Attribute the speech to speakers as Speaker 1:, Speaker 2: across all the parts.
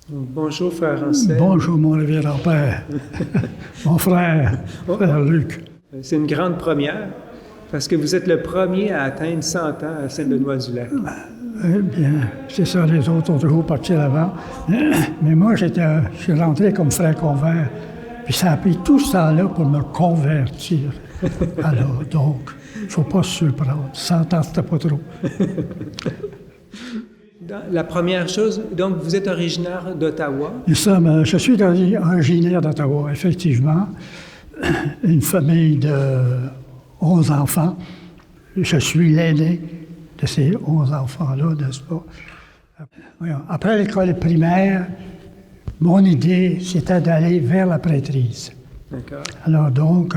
Speaker 1: Bonjour, frère Anselme.
Speaker 2: Bonjour, mon révérend père. Mon frère, frère Luc.
Speaker 1: C'est une grande première parce que vous êtes le premier à atteindre 100 ans à Saint-Benoît-du-Lac.
Speaker 2: Eh bien, c'est ça, les autres ont toujours parti avant. Mais moi, je suis rentré comme frère convert. Puis ça a pris tout ce temps-là pour me convertir. Alors, donc, il ne faut pas se surprendre. 100 ans, c'était pas trop.
Speaker 1: La première chose, donc vous êtes originaire d'Ottawa.
Speaker 2: Je suis originaire d'Ottawa, effectivement. Une famille de 11 enfants. Je suis l'aîné de ces 11 enfants-là, n'est-ce pas? Après l'école primaire, mon idée, c'était d'aller vers la prêtrise.
Speaker 1: D'accord.
Speaker 2: Alors donc,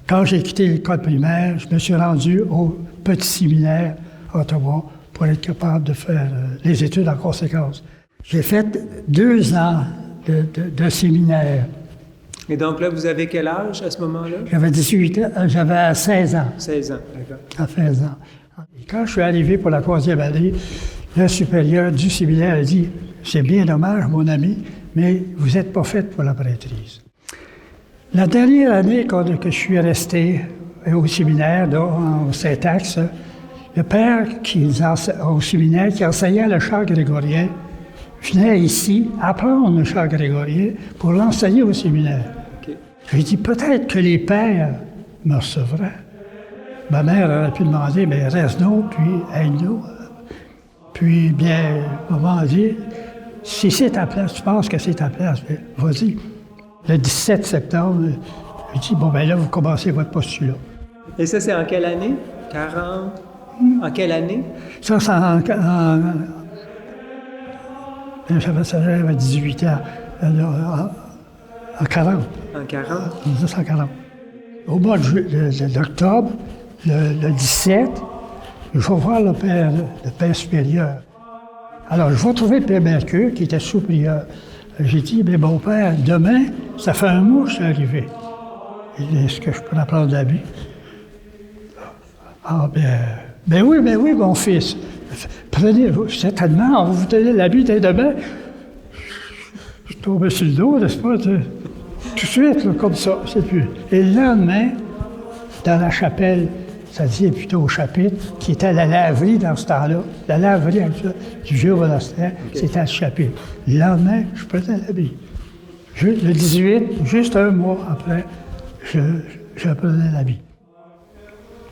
Speaker 2: quand j'ai quitté l'école primaire, je me suis rendu au petit séminaire à Ottawa pour être capable de faire les études en conséquence. J'ai fait 2 ans de séminaire.
Speaker 1: Et donc là, vous avez quel âge à ce moment-là?
Speaker 2: J'avais 18 ans, j'avais 16 ans.
Speaker 1: 16 ans, d'accord.
Speaker 2: À 16 ans. Et quand je suis arrivé pour la 3e année, le supérieur du séminaire a dit « C'est bien dommage, mon ami, mais vous n'êtes pas fait pour la prêtrise. » La dernière année que je suis resté au séminaire, au Saint-Axe, le père au séminaire qui enseignait le chant grégorien venait ici apprendre le chant grégorien pour l'enseigner au séminaire.
Speaker 1: Okay.
Speaker 2: J'ai dit, peut-être que les pères me recevraient. Ma mère aurait pu demander, mais reste-nous, puis aide-nous. Puis, bien, maman a dit, si c'est ta place, tu penses que c'est ta place, bien, vas-y. Le 17 septembre, j'ai dit, bon, ben là, vous commencez votre postulat.
Speaker 1: Et ça, c'est en quelle année? 40? En quelle année?
Speaker 2: Ça, c'est j'avais 18 ans. En 40.
Speaker 1: En 40?
Speaker 2: 1940. Au mois d'octobre, le 17, je vais voir le père supérieur. Alors, je vais trouver le père Mercure, qui était sous-prieur. J'ai dit, mais mon père, demain, ça fait un mois que je suis arrivé. Est-ce que je peux apprendre l'habit? Ah, ben oui, mon fils. Prenez, certainement, on va vous donner l'habit dès demain. Je suis tombé sur le dos, n'est-ce pas? Tout de suite, là, comme ça, c'est plus. Et le lendemain, dans la chapelle, ça disait plutôt au chapitre, qui était la laverie dans ce temps-là, la laverie du vieux monastère, c'était le chapitre. Le lendemain, je prenais l'habit. Le 18, juste un mois après, je prenais l'habit.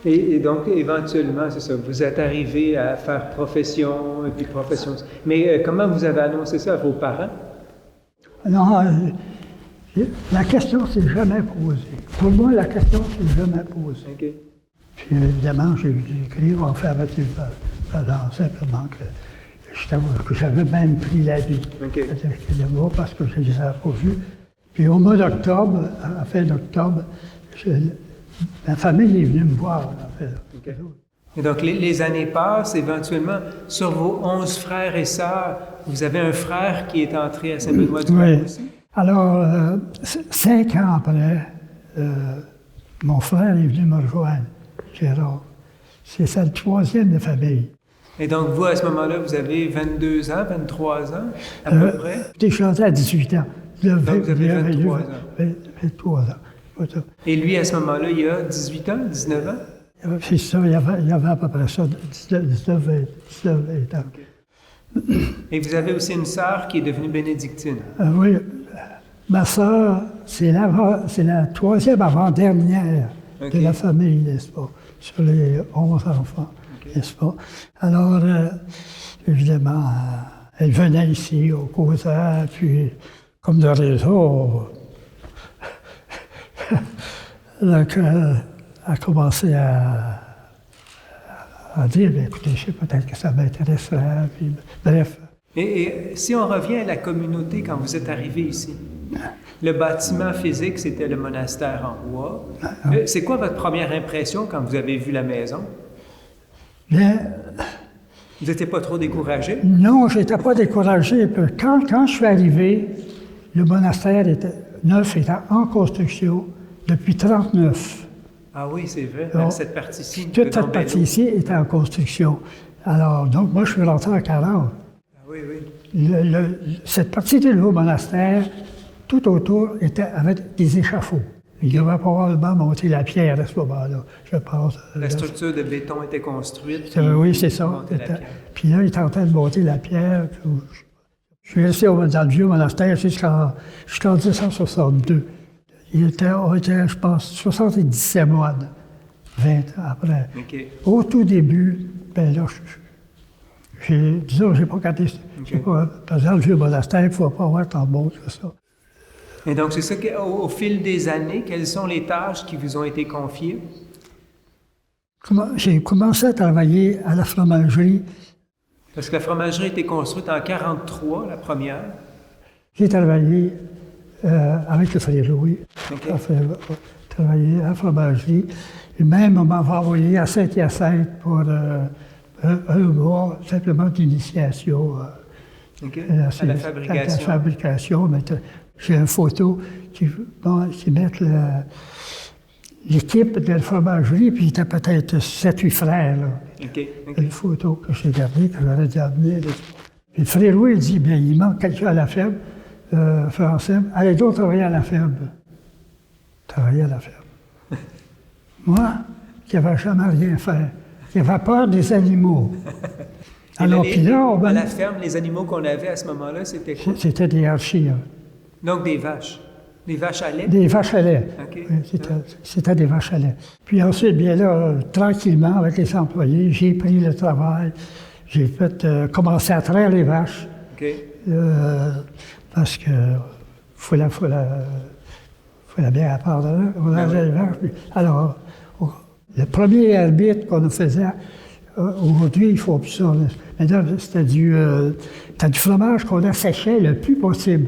Speaker 1: Et donc, éventuellement, c'est ça, vous êtes arrivé à faire profession, et puis profession. Mais comment vous avez annoncé ça à vos parents?
Speaker 2: Non, la question s'est jamais posée. Pour moi, la question s'est jamais posée.
Speaker 1: Okay.
Speaker 2: Puis évidemment, j'ai écrit, on fait avec simplement que j'avais même pris l'habit.
Speaker 1: Okay.
Speaker 2: C'est-à-dire que parce que je ne les avais pas vus. Puis au mois d'octobre, à la fin d'octobre, ma famille est venue me voir.
Speaker 1: Okay. Et donc, les années passent, éventuellement, sur vos 11 frères et sœurs, vous avez un frère qui est entré à Saint-Benoît-du-Lac aussi?
Speaker 2: Alors, 5 ans après, mon frère est venu me rejoindre, Gérard. C'est le 3e de famille.
Speaker 1: Et donc, vous, à ce moment-là, vous avez 22 ans, 23 ans, à peu près?
Speaker 2: Je suis rentré à 18 ans.
Speaker 1: Donc, vous avez 23 ans.
Speaker 2: 23 ans.
Speaker 1: Et lui, à ce moment-là, il a 18 ans, 19 ans?
Speaker 2: C'est ça, il y avait à peu près ça, 19 ans.
Speaker 1: Okay. Et vous avez aussi une sœur qui est devenue bénédictine?
Speaker 2: Oui. Ma sœur, c'est la 3e avant-dernière de la famille, n'est-ce pas? Sur les 11 enfants, n'est-ce pas? Alors, évidemment, elle venait ici au causeur, puis, comme de réseau, donc, elle a commencé à dire, écoutez, je sais peut-être que ça m'intéresserait, puis bref.
Speaker 1: Et si on revient à la communauté quand vous êtes arrivé ici, le bâtiment physique, c'était le monastère en bois. C'est quoi votre première impression quand vous avez vu la maison?
Speaker 2: Bien,
Speaker 1: vous n'étiez pas trop découragé?
Speaker 2: Non, je n'étais pas découragé. Quand je suis arrivé, le monastère était en construction depuis 1939.
Speaker 1: Ah oui, c'est vrai, cette partie-ci.
Speaker 2: Toute cette partie-ci était en construction. Alors, donc, moi, je suis rentré en 40.
Speaker 1: Ah oui, oui.
Speaker 2: cette partie du nouveau monastère, tout autour, avait des échafauds. Il devait probablement monter la pierre à ce moment-là, je pense.
Speaker 1: La structure de béton était construite.
Speaker 2: Oui, c'est ça. Puis là, il était en train de monter la pierre. Je suis resté dans le vieux monastère jusqu'en 1962. On était, je pense, 77 moines, 20 ans après.
Speaker 1: Okay.
Speaker 2: Au tout début, ben là, disons, j'ai pas gardé. Par exemple, le vieux monastère, il ne faut pas avoir tant bon que ça.
Speaker 1: Et donc, c'est ça qu'au fil des années, quelles sont les tâches qui vous ont été confiées?
Speaker 2: J'ai commencé à travailler à la fromagerie.
Speaker 1: Parce que la fromagerie a été construite en 1943, la première.
Speaker 2: J'ai travaillé avec le frère Louis.
Speaker 1: Okay.
Speaker 2: Travaillé à la fromagerie. Et même, on m'avait envoyé à Saint-Hyacinthe pour un mois simplement d'initiation.
Speaker 1: Okay. À la fabrication.
Speaker 2: À la fabrication. J'ai une photo qui met l'équipe de la fromagerie, puis il était peut-être 7-8 frères. Là.
Speaker 1: Okay.
Speaker 2: Une photo que j'ai gardée, que j'aurais dû amener. Puis le frère Louis, il dit, bien, il manque quelqu'un à la ferme, français. Allez donc travailler à la ferme. Travailler à la ferme. Moi, qui n'avais jamais rien fait, qui avait peur des animaux. Alors, puis là,
Speaker 1: à la ferme, les animaux qu'on avait à ce moment-là, c'était quoi?
Speaker 2: C'était des archers.
Speaker 1: Donc des vaches. Des vaches à lait?
Speaker 2: Des vaches à lait.
Speaker 1: Okay.
Speaker 2: Oui, c'était des vaches à lait. Puis ensuite, bien là, tranquillement, avec les employés, j'ai pris le travail. J'ai commencé à traire les vaches.
Speaker 1: Okay.
Speaker 2: Parce que fallait bien apprendre. Les vaches. Alors, le premier arbitre qu'on nous faisait, aujourd'hui, il faut plus ça. Maintenant, c'était du fromage qu'on asséchait le plus possible.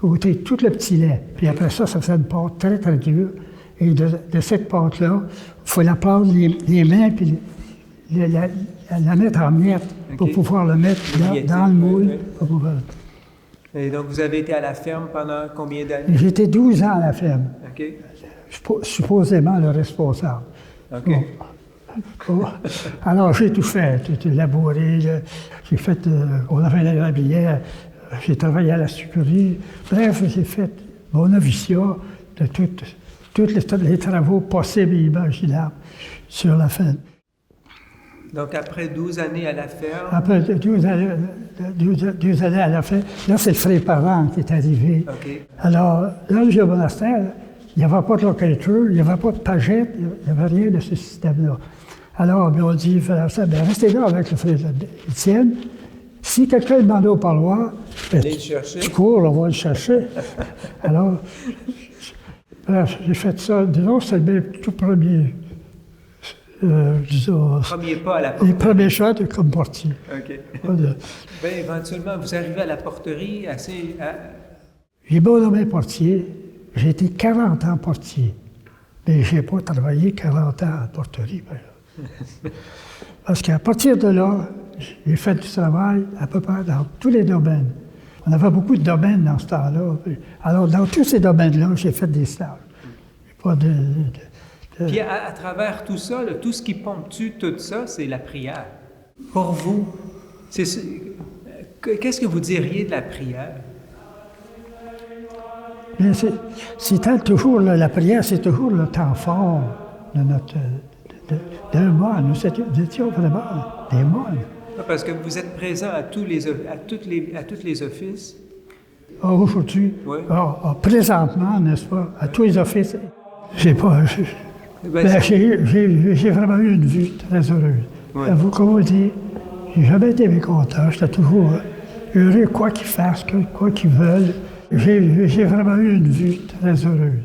Speaker 2: Ôter tout le petit lait. Puis après ça, ça faisait une pâte très, très dure. Et de cette pâte-là, il faut la prendre les mains puis la mettre en miettes pour pouvoir le mettre dans le moule. Pour pouvoir...
Speaker 1: Et donc, vous avez été à la ferme pendant combien d'années?
Speaker 2: J'étais 12 ans à la ferme.
Speaker 1: Okay.
Speaker 2: Supposément le responsable.
Speaker 1: OK.
Speaker 2: Bon. Alors, j'ai tout fait. Tout labouré. J'ai fait... on avait la grablière. J'ai travaillé à la sucrerie. Bref, j'ai fait mon noviciat de tous les travaux possibles et imaginables sur la ferme.
Speaker 1: Donc, après 12 années à la ferme...
Speaker 2: Après 12 années à la ferme, là, c'est le frère Parent qui est arrivé.
Speaker 1: Okay.
Speaker 2: Alors, là, le vieux monastère, il n'y avait pas de locateur, il n'y avait pas de pagette, il n'y avait rien de ce système-là. Alors, on dit, restez là avec le frère Étienne. Si quelqu'un est demandé au parloir, tu cours, on va le chercher. Alors, j'ai fait ça. Disons, c'est le tout premier.
Speaker 1: Premier pas à la porterie.
Speaker 2: Les premiers choix comme portier.
Speaker 1: OK. Bien, éventuellement, vous arrivez à la porterie assez...
Speaker 2: J'ai beau nommer portier. J'ai été 40 ans portier. Mais je n'ai pas travaillé 40 ans en porterie. Parce qu'à partir de là, j'ai fait du travail à peu près dans tous les domaines. On avait beaucoup de domaines dans ce temps-là. Alors, dans tous ces domaines-là, j'ai fait des stages. Pas de...
Speaker 1: Puis, à travers tout ça, là, tout ce qui ponctue tout ça, c'est la prière. Pour vous, qu'est-ce que vous diriez de la prière?
Speaker 2: Bien, c'est toujours la prière, c'est toujours le temps fort de notre... d'un moine. Nous étions vraiment des moines.
Speaker 1: Parce que vous êtes présent à tous les offices.
Speaker 2: Aujourd'hui,
Speaker 1: oui.
Speaker 2: Présentement, n'est-ce pas, à tous les offices, j'ai vraiment eu une vie très heureuse.
Speaker 1: Oui.
Speaker 2: Vous, comme on dit, j'ai jamais été mécontent. J'étais toujours heureux, quoi qu'ils fassent, quoi qu'ils veulent. J'ai vraiment eu une vie très heureuse.